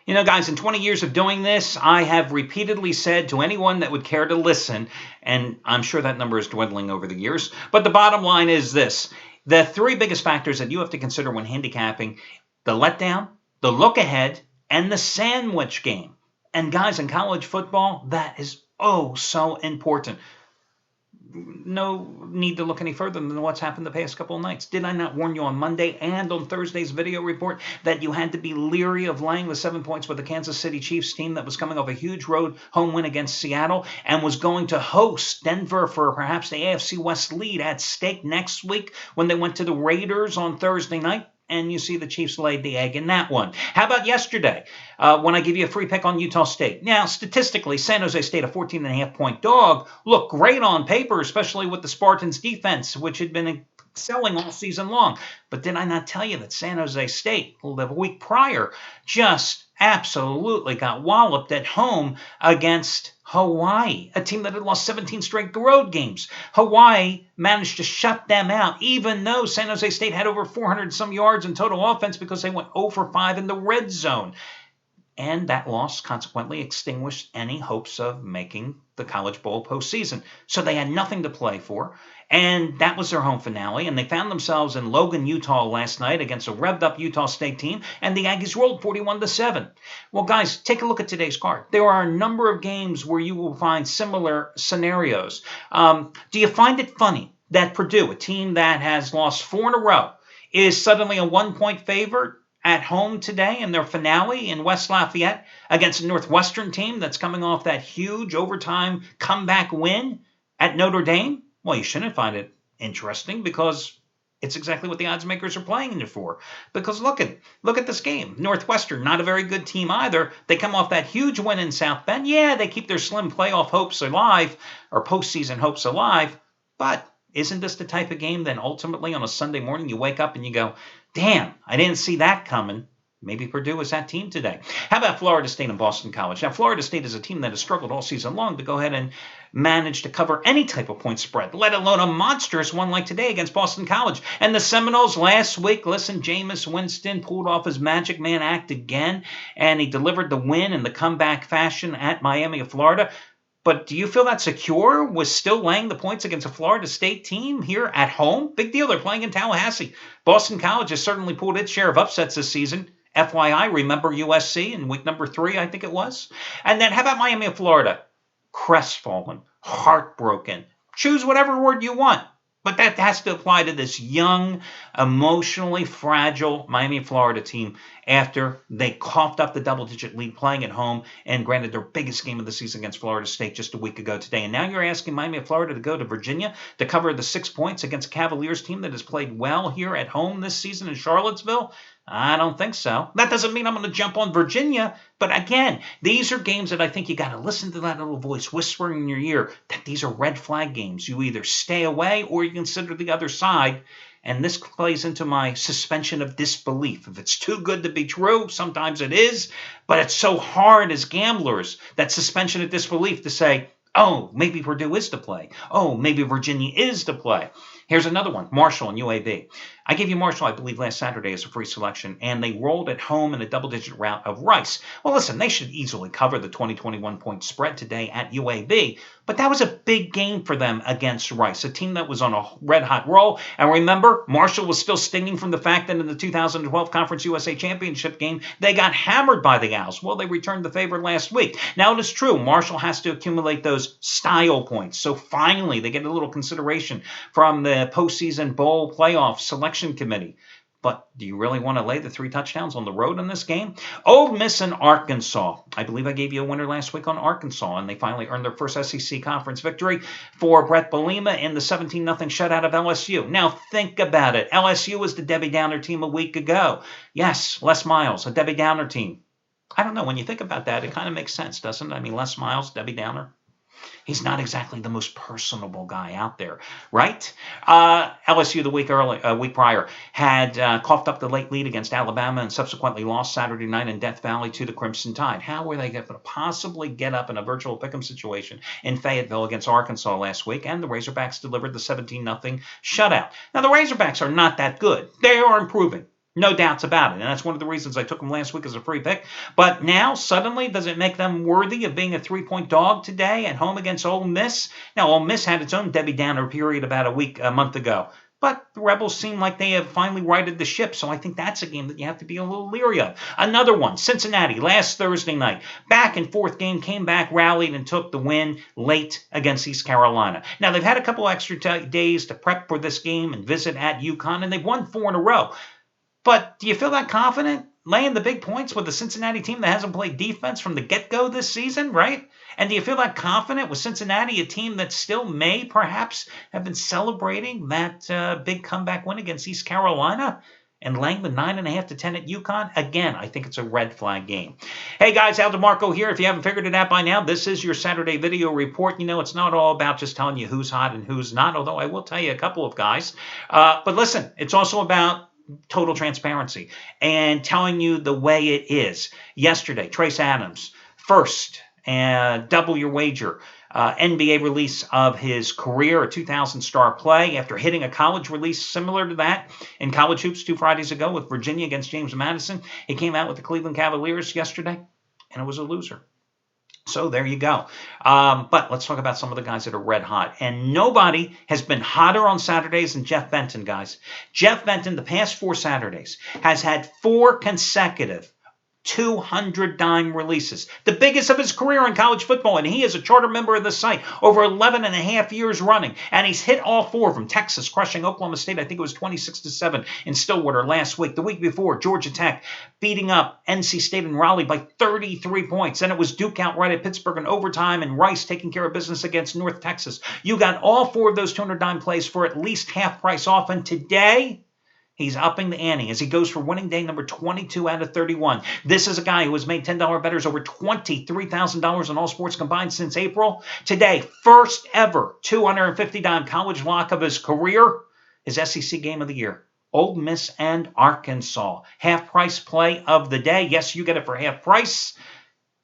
You know, guys, in 20 years of doing this, I have repeatedly said to anyone that would care to listen, and I'm sure that number is dwindling over the years, but the bottom line is this. The three biggest factors that you have to consider when handicapping: the letdown, the look ahead, and the sandwich game. And guys, in college football, that is oh so important. No need to look any further than what's happened the past couple of nights. Did I not warn you on Monday and on Thursday's video report that you had to be leery of laying the 7 points with the Kansas City Chiefs team that was coming off a huge road home win against Seattle and was going to host Denver for perhaps the AFC West lead at stake next week when they went to the Raiders on Thursday night? And you see the Chiefs laid the egg in that one. How about yesterday when I give you a free pick on Utah State? Now, statistically, San Jose State, a 14.5-point dog, looked great on paper, especially with the Spartans' defense, which had been excelling all season long. But did I not tell you that San Jose State, the week prior, just absolutely got walloped at home against Hawaii, a team that had lost 17 straight road games? Hawaii managed to shut them out, even though San Jose State had over 400 some yards in total offense because they went 0 for 5 in the red zone. And that loss consequently extinguished any hopes of making the College Bowl postseason. So they had nothing to play for. And that was their home finale. And they found themselves in Logan, Utah last night against a revved-up Utah State team. And the Aggies rolled 41-7. Well, guys, take a look at today's card. There are a number of games where you will find similar scenarios. Do you find it funny that Purdue, a team that has lost 4 in a row, is suddenly a 1-point favorite at home today in their finale in West Lafayette against a Northwestern team that's coming off that huge overtime comeback win at Notre Dame? Well, you shouldn't find it interesting because it's exactly what the odds makers are playing it for. Because look at this game. Northwestern, not a very good team either. They come off that huge win in South Bend. Yeah, they keep their slim playoff hopes alive, or postseason hopes alive. But isn't this the type of game then ultimately on a Sunday morning you wake up and you go, damn, I didn't see that coming? Maybe Purdue is that team today. How about Florida State and Boston College? Now, Florida State is a team that has struggled all season long to go ahead and manage to cover any type of point spread, let alone a monstrous one like today against Boston College. And the Seminoles last week, listen, Jameis Winston pulled off his Magic Man act again, and he delivered the win in the comeback fashion at Miami of Florida. But do you feel that secure was still laying the points against a Florida State team here at home? Big deal. They're playing in Tallahassee. Boston College has certainly pulled its share of upsets this season. FYI, remember USC in week number 3, I think it was? And then how about Miami of Florida? Crestfallen, heartbroken. Choose whatever word you want. But that has to apply to this young, emotionally fragile Miami, Florida team after they coughed up the double-digit lead playing at home and granted their biggest game of the season against Florida State just a week ago today. And now you're asking Miami of Florida to go to Virginia to cover the 6 points against a Cavaliers team that has played well here at home this season in Charlottesville? I don't think so. That doesn't mean I'm going to jump on Virginia. But again, these are games that I think you got to listen to that little voice whispering in your ear that these are red flag games. You either stay away or you consider the other side. And this plays into my suspension of disbelief. If it's too good to be true, sometimes it is. But it's so hard as gamblers, that suspension of disbelief to say, oh, maybe Purdue is to play. Oh, maybe Virginia is to play. Here's another one, Marshall and UAB. I gave you Marshall, I believe, last Saturday as a free selection, and they rolled at home in a double-digit rout of Rice. Well, listen, they should easily cover the 20-21-point spread today at UAB, but that was a big game for them against Rice, a team that was on a red-hot roll. And remember, Marshall was still stinging from the fact that in the 2012 Conference USA Championship game, they got hammered by the Owls. Well, they returned the favor last week. Now, it is true, Marshall has to accumulate those style points, so finally they get a little consideration from the postseason bowl playoff selection committee. But do you really want to lay the 3 touchdowns on the road in this game? Ole Miss and Arkansas. I believe I gave you a winner last week on Arkansas, and they finally earned their first SEC conference victory for Brett Bielema in the 17-0 shutout of LSU. Now think about it. LSU was the Debbie Downer team a week ago. Yes, Les Miles, a Debbie Downer team. I don't know. When you think about that, it kind of makes sense, doesn't it? I mean, Les Miles, Debbie Downer. He's not exactly the most personable guy out there, right? LSU the week prior had coughed up the late lead against Alabama and subsequently lost Saturday night in Death Valley to the Crimson Tide. How were they going to possibly get up in a virtual pick'em situation in Fayetteville against Arkansas last week? And the Razorbacks delivered the 17-0 shutout. Now, the Razorbacks are not that good. They are improving. No doubts about it. And that's one of the reasons I took them last week as a free pick. But now, suddenly, does it make them worthy of being a 3-point dog today at home against Ole Miss? Now, Ole Miss had its own Debbie Downer period about a month ago. But the Rebels seem like they have finally righted the ship, so I think that's a game that you have to be a little leery of. Another one, Cincinnati, last Thursday night. Back and forth game, came back, rallied, and took the win late against East Carolina. Now, they've had a couple extra days to prep for this game and visit at UConn, and they've won 4 in a row. But do you feel that confident laying the big points with the Cincinnati team that hasn't played defense from the get-go this season, right? And do you feel that confident with Cincinnati, a team that still may perhaps have been celebrating that big comeback win against East Carolina? And laying the 9.5 to 10 at UConn? Again, I think it's a red flag game. Hey guys, Al DeMarco here. If you haven't figured it out by now, this is your Saturday video report. You know, it's not all about just telling you who's hot and who's not, although I will tell you a couple of guys. But listen, it's also about total transparency and telling you the way it is. Yesterday, Trace Adams, first, double your wager. NBA release of his career, a 2,000 star play after hitting a college release similar to that in college hoops 2 Fridays ago with Virginia against James Madison. He came out with the Cleveland Cavaliers yesterday, and it was a loser. So there you go. But let's talk about some of the guys that are red hot. And nobody has been hotter on Saturdays than Jeff Benton, guys. Jeff Benton, the past 4 Saturdays, has had 4 consecutive 200-dime releases, the biggest of his career in college football, and he is a charter member of the site over 11 and a half years running, and he's hit all 4 from Texas, crushing Oklahoma State. I think it was 26-7 in Stillwater last week. The week before, Georgia Tech beating up NC State and Raleigh by 33 points. Then it was Duke outright at Pittsburgh in overtime, and Rice taking care of business against North Texas. You got all 4 of those 200-dime plays for at least half price off, and today he's upping the ante as he goes for winning day number 22 out of 31. This is a guy who has made $10 bettors over $23,000 on all sports combined since April. Today, first ever 250-dime college lock of his career, his SEC game of the year. Ole Miss and Arkansas. Half price play of the day. Yes, you get it for half price.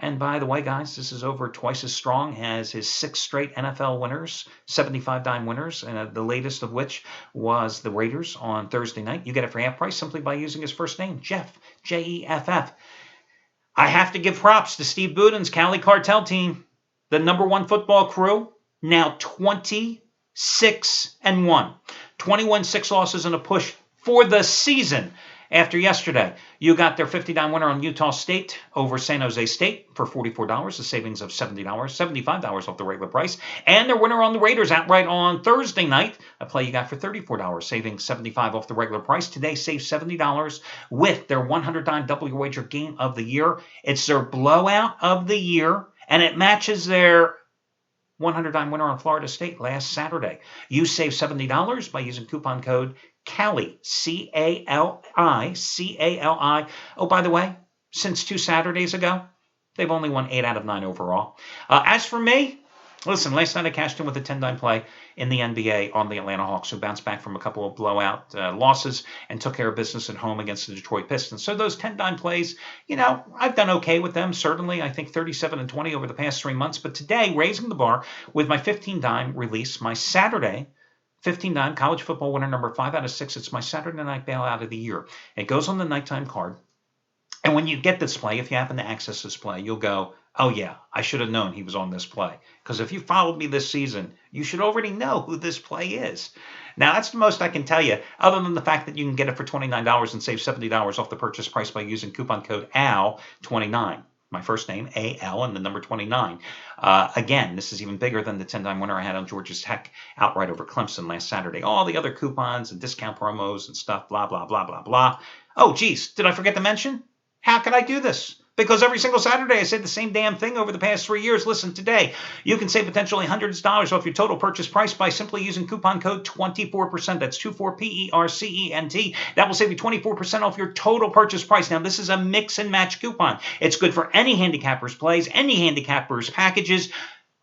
And by the way, guys, this is over twice as strong as his 6 straight NFL winners, 75-dime winners, and the latest of which was the Raiders on Thursday night. You get it for half price simply by using his first name, Jeff, Jeff. I have to give props to Steve Buden's Cali Cartel team, the #1 football crew, now 26-1. 21 6 losses and a push for the season. After yesterday, you got their 50-dime winner on Utah State over San Jose State for $44, a savings of $70, $75 off the regular price. And their winner on the Raiders outright on Thursday night, a play you got for $34, saving $75 off the regular price. Today, save $70 with their 100-dime double your wager game of the year. It's their blowout of the year, and it matches their 100-dime winner on Florida State last Saturday. You save $70 by using coupon code CALI, C-A-L-I, C-A-L-I. Oh, by the way, since 2 Saturdays ago, they've only won 8 out of 9 overall. As for me, listen, last night I cashed in with a 10-dime play in the NBA on the Atlanta Hawks, who bounced back from a couple of blowout losses and took care of business at home against the Detroit Pistons. So those 10-dime plays, you know, I've done okay with them, certainly. I think 37-20 over the past 3 months. But today, raising the bar with my 15-dime release, my Saturday 15-dime college football winner number 5 out of 6. It's my Saturday night bailout of the year. It goes on the nighttime card. And when you get this play, if you happen to access this play, you'll go, oh yeah, I should have known he was on this play. Because if you followed me this season, you should already know who this play is. Now, that's the most I can tell you, other than the fact that you can get it for $29 and save $70 off the purchase price by using coupon code AL29. My first name, A-L, and the number 29. Again, this is even bigger than the 10-dime winner I had on Georgia Tech outright over Clemson last Saturday. All the other coupons and discount promos and stuff, blah, blah, blah, blah, blah. Oh, geez, did I forget to mention? How could I do this? Because every single Saturday I said the same damn thing over the past 3 years. Listen, today you can save potentially hundreds of dollars off your total purchase price by simply using coupon code 24%. That's 24PERCENT. That will save you 24% off your total purchase price. Now, this is a mix and match coupon. It's good for any handicappers plays, any handicappers packages.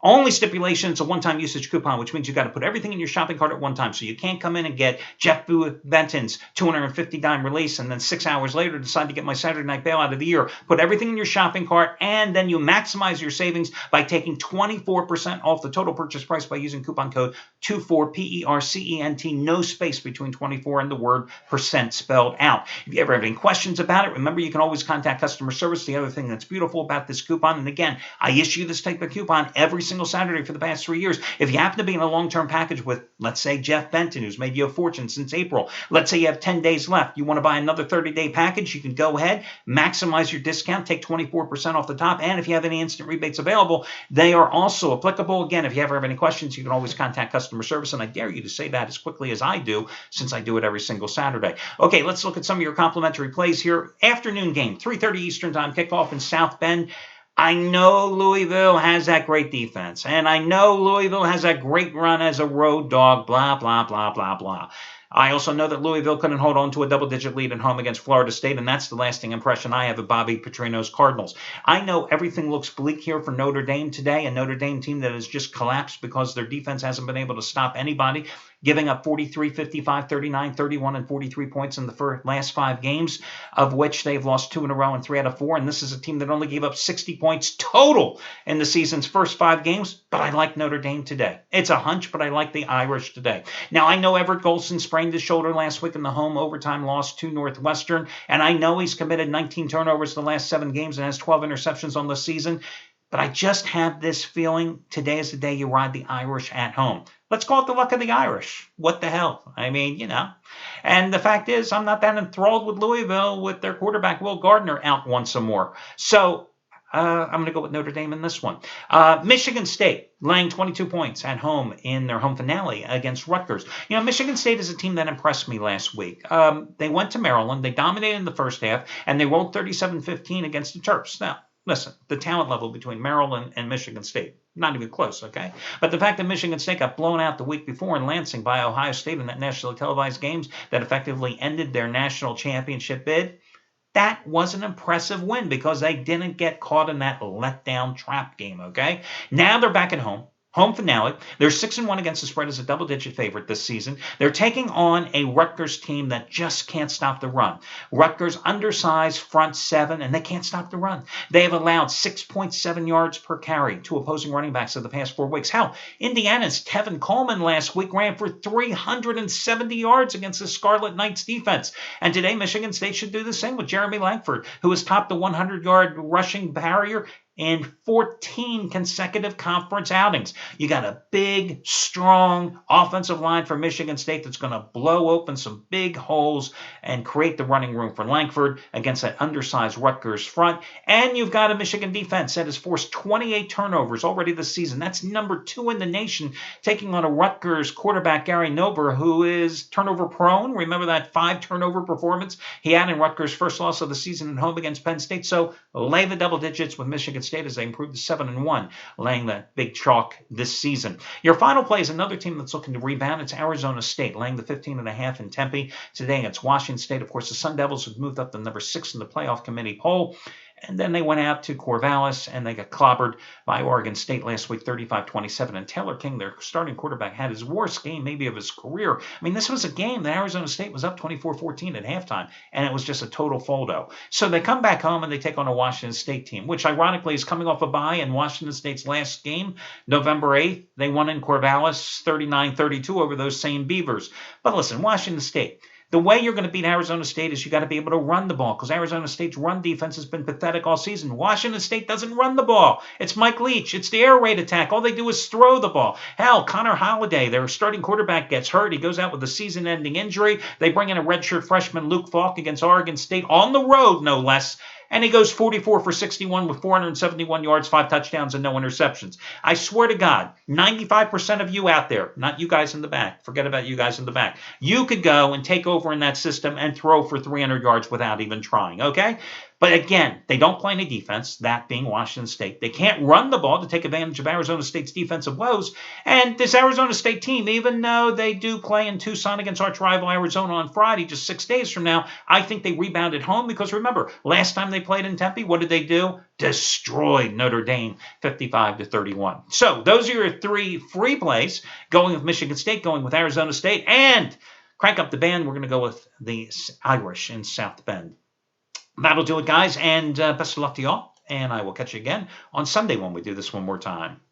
Only stipulation, it's a one-time usage coupon, which means you got to put everything in your shopping cart at one time. So you can't come in and get Jeff Benton's $250 release and then 6 hours later decide to get my Saturday night bailout of the year. Put everything in your shopping cart, and then you maximize your savings by taking 24% off the total purchase price by using coupon code 24PERCENT, no space between 24 and the word percent spelled out. If you ever have any questions about it, remember you can always contact customer service. The other thing that's beautiful about this coupon, and again, I issue this type of coupon every single Saturday for the past 3 years. If you happen to be in a long-term package with, let's say, Jeff Benton, who's made you a fortune since April, let's say you have 10 days left, you want to buy another 30-day package, you can go ahead, maximize your discount, take 24% off the top, and if you have any instant rebates available, they are also applicable. Again, if you ever have any questions, you can always contact customer service, and I dare you to say that as quickly as I do, since I do it every single Saturday. Okay, let's look at some of your complimentary plays here. Afternoon game, 3:30 Eastern Time, kickoff in South Bend. I know Louisville has that great defense, and I know Louisville has that great run as a road dog, blah, blah, blah, blah, blah. I also know that Louisville couldn't hold on to a double-digit lead at home against Florida State, and that's the lasting impression I have of Bobby Petrino's Cardinals. I know everything looks bleak here for Notre Dame today, a Notre Dame team that has just collapsed because their defense hasn't been able to stop anybody, giving up 43, 55, 39, 31, and 43 points in the last 5 games, of which they've lost 2 in a row and 3 out of 4. And this is a team that only gave up 60 points total in the season's first 5 games. But I like Notre Dame today. It's a hunch, but I like the Irish today. Now, I know Everett Golson sprained his shoulder last week in the home overtime loss to Northwestern. And I know he's committed 19 turnovers the last 7 games and has 12 interceptions on the season. But I just have this feeling today is the day you ride the Irish at home. Let's call it the luck of the Irish. What the hell? I mean, you know. And the fact is, I'm not that enthralled with Louisville with their quarterback, Will Gardner, out once some more. So I'm going to go with Notre Dame in this one. Michigan State laying 22 points at home in their home finale against Rutgers. You know, Michigan State is a team that impressed me last week. They went to Maryland. They dominated in the first half, and they rolled 37-15 against the Terps. Now, listen, the talent level between Maryland and Michigan State, not even close, okay? But the fact that Michigan State got blown out the week before in Lansing by Ohio State in that nationally televised games that effectively ended their national championship bid, that was an impressive win because they didn't get caught in that letdown trap game, okay? Now they're back at home. Home finale. They're 6-1 against the spread as a double-digit favorite this season. They're taking on a Rutgers team that just can't stop the run. Rutgers undersized front 7, and they can't stop the run. They have allowed 6.7 yards per carry to opposing running backs in the past 4 weeks. Hell, Indiana's Tevin Coleman last week ran for 370 yards against the Scarlet Knights defense. And today, Michigan State should do the same with Jeremy Langford, who has topped the 100-yard rushing barrier in 14 consecutive conference outings. You got a big, strong offensive line for Michigan State that's going to blow open some big holes and create the running room for Langford against that undersized Rutgers front. And you've got a Michigan defense that has forced 28 turnovers already this season. That's number 2 in the nation, taking on a Rutgers quarterback, Gary Nober, who is turnover prone. Remember that 5-turnover performance he had in Rutgers' first loss of the season at home against Penn State. So lay the double digits with Michigan State as they improved to 7-1, laying the big chalk this season. Your final play is another team that's looking to rebound. It's Arizona State, laying the 15.5 in Tempe. Today it's Washington State. Of course, the Sun Devils have moved up to number 6 in the playoff committee poll. And then they went out to Corvallis, and they got clobbered by Oregon State last week, 35-27. And Taylor King, their starting quarterback, had his worst game maybe of his career. I mean, this was a game that Arizona State was up 24-14 at halftime, and it was just a total foldo. So they come back home, and they take on a Washington State team, which ironically is coming off a bye in Washington State's last game, November 8th. They won in Corvallis 39-32 over those same Beavers. But listen, Washington State, the way you're going to beat Arizona State is you got to be able to run the ball because Arizona State's run defense has been pathetic all season. Washington State doesn't run the ball. It's Mike Leach. It's the air raid attack. All they do is throw the ball. Hell, Connor Holiday, their starting quarterback, gets hurt. He goes out with a season-ending injury. They bring in a redshirt freshman, Luke Falk, against Oregon State on the road, no less. And he goes 44 for 61 with 471 yards, 5 touchdowns, and no interceptions. I swear to God, 95% of you out there, not you guys in the back, forget about you guys in the back, you could go and take over in that system and throw for 300 yards without even trying, okay? But again, they don't play any defense, that being Washington State. They can't run the ball to take advantage of Arizona State's defensive woes. And this Arizona State team, even though they do play in Tucson against arch rival Arizona on Friday, just 6 days from now, I think they rebounded home because remember, last time they played in Tempe, what did they do? Destroyed Notre Dame 55-31. So those are your 3 free plays, going with Michigan State, going with Arizona State, and crank up the band. We're going to go with the Irish in South Bend. That'll do it, guys, and best of luck to y'all. And I will catch you again on Sunday when we do this one more time.